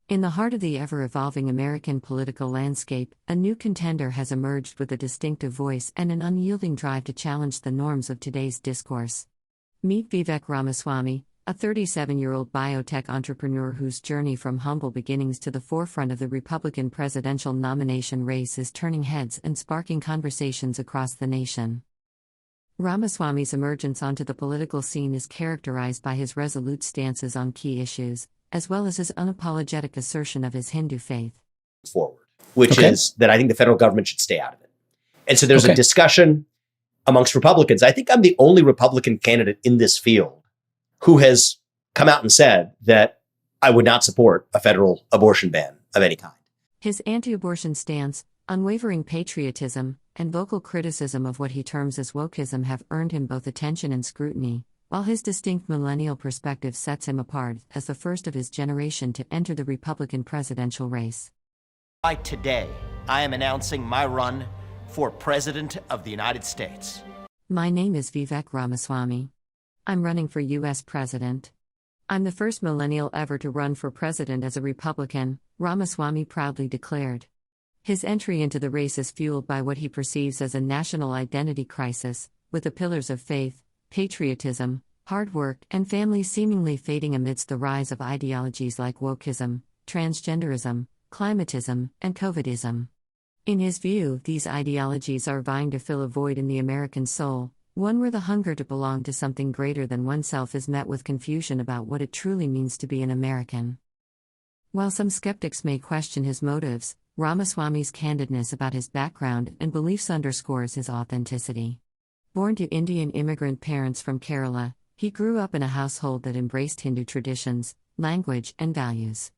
In the heart of the ever-evolving American political landscape, a new contender has emerged with a distinctive voice and an unyielding drive to challenge the norms of today's discourse. Meet Vivek Ramaswamy, a 37-year-old biotech entrepreneur whose journey from humble beginnings to the forefront of the Republican presidential nomination race is turning heads and sparking conversations across the nation. Ramaswamy's emergence onto the political scene is characterized by his resolute stances on key issues, as well as his unapologetic assertion of his Hindu faith. Forward, which is that I think the federal government should stay out of it. And so there's a discussion amongst Republicans. I think I'm the only Republican candidate in this field who has come out and said that I would not support a federal abortion ban of any kind. His anti-abortion stance, unwavering patriotism, and vocal criticism of what he terms as wokeism have earned him both attention and scrutiny, while his distinct millennial perspective sets him apart as the first of his generation to enter the Republican presidential race. Today, I am announcing my run for President of the United States. My name is Vivek Ramaswamy. I'm running for U.S. President. I'm the first millennial ever to run for president as a Republican, Ramaswamy proudly declared. His entry into the race is fueled by what he perceives as a national identity crisis, with the pillars of faith, patriotism, hard work, and family seemingly fading amidst the rise of ideologies like wokeism, transgenderism, climatism, and COVIDism. In his view, these ideologies are vying to fill a void in the American soul, one where the hunger to belong to something greater than oneself is met with confusion about what it truly means to be an American. While some skeptics may question his motives, Ramaswamy's candidness about his background and beliefs underscores his authenticity. Born to Indian immigrant parents from Kerala, he grew up in a household that embraced Hindu traditions, language, and values.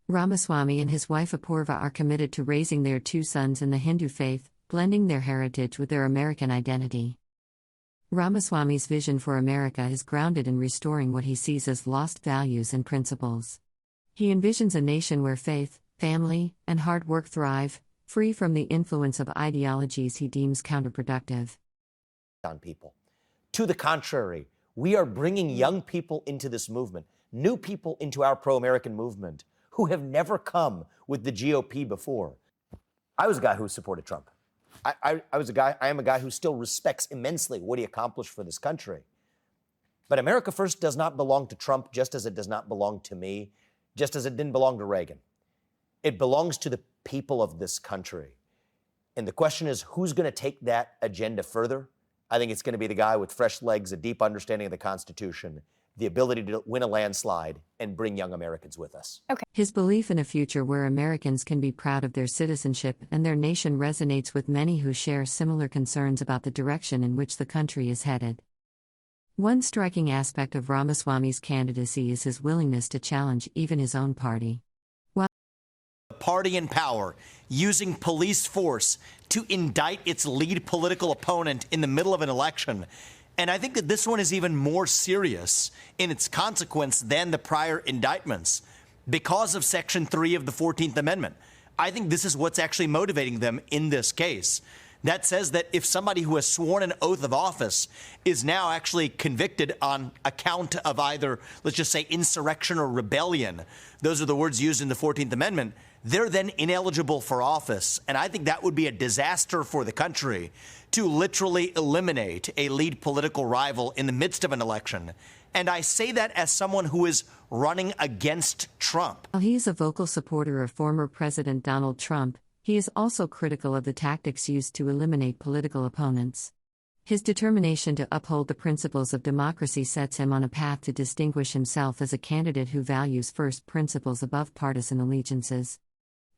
Ramaswamy and his wife Apurva are committed to raising their two sons in the Hindu faith, blending their heritage with their American identity. Ramaswamy's vision for America is grounded in restoring what he sees as lost values and principles. He envisions a nation where faith, family, and hard work thrive, free from the influence of ideologies he deems counterproductive. On people. To the contrary, we are bringing young people into this movement, new people into our pro-American movement, who have never come with the GOP before. I was a guy who supported Trump. I am a guy who still respects immensely what he accomplished for this country. But America First does not belong to Trump, just as it does not belong to me, just as it didn't belong to Reagan. It belongs to the people of this country. And the question is, who's going to take that agenda further? I think it's going to be the guy with fresh legs, a deep understanding of the Constitution, the ability to win a landslide, and bring young Americans with us. His belief in a future where Americans can be proud of their citizenship and their nation resonates with many who share similar concerns about the direction in which the country is headed. One striking aspect of Ramaswamy's candidacy is his willingness to challenge even his own party. Party in power using police force to indict its lead political opponent in the middle of an election. And I think that this one is even more serious in its consequence than the prior indictments because of Section 3 of the 14th Amendment. I think this is what's actually motivating them in this case. That says that if somebody who has sworn an oath of office is now actually convicted on account of either, let's just say, insurrection or rebellion, those are the words used in the 14th Amendment, they're then ineligible for office. And I think that would be a disaster for the country to literally eliminate a lead political rival in the midst of an election. And I say that as someone who is running against Trump. While he is a vocal supporter of former President Donald Trump, he is also critical of the tactics used to eliminate political opponents. His determination to uphold the principles of democracy sets him on a path to distinguish himself as a candidate who values first principles above partisan allegiances.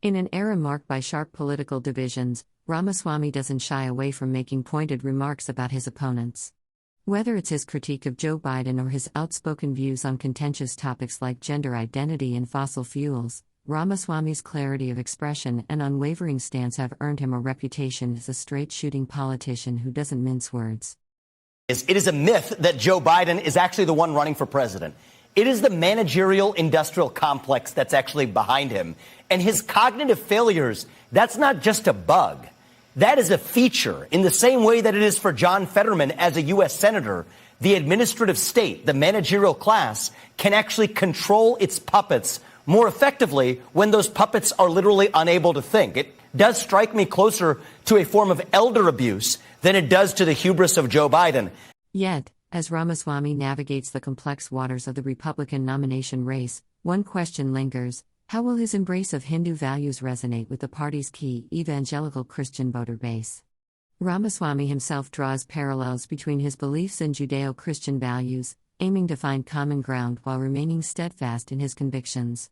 In an era marked by sharp political divisions, Ramaswamy doesn't shy away from making pointed remarks about his opponents. Whether it's his critique of Joe Biden or his outspoken views on contentious topics like gender identity and fossil fuels, Ramaswamy's clarity of expression and unwavering stance have earned him a reputation as a straight-shooting politician who doesn't mince words. It is a myth that Joe Biden is actually the one running for president. It is the managerial industrial complex that's actually behind him. And his cognitive failures, that's not just a bug. That is a feature. In the same way that it is for John Fetterman as a U.S. Senator, the administrative state, the managerial class, can actually control its puppets more effectively when those puppets are literally unable to think. It does strike me closer to a form of elder abuse than it does to the hubris of Joe Biden. Yet, as Ramaswamy navigates the complex waters of the Republican nomination race, one question lingers: how will his embrace of Hindu values resonate with the party's key evangelical Christian voter base? Ramaswamy himself draws parallels between his beliefs and Judeo-Christian values, aiming to find common ground while remaining steadfast in his convictions.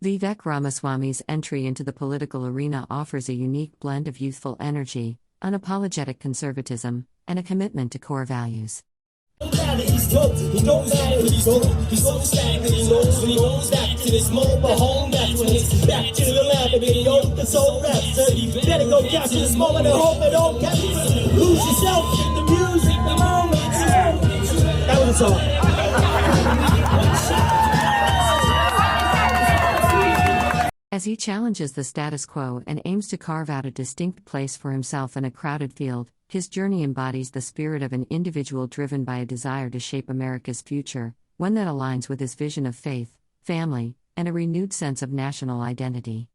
Vivek Ramaswamy's entry into the political arena offers a unique blend of youthful energy, unapologetic conservatism, and a commitment to core values. He's dope. He knows that he's dope. He's so sad that he knows when he goes back to this mobile home. That's when it's back to the lab and he opens soul rap. So you better go capture this moment and hope it don't get you. Lose yourself in the music, the moment. That was a song. As he challenges the status quo and aims to carve out a distinct place for himself in a crowded field, his journey embodies the spirit of an individual driven by a desire to shape America's future, one that aligns with his vision of faith, family, and a renewed sense of national identity.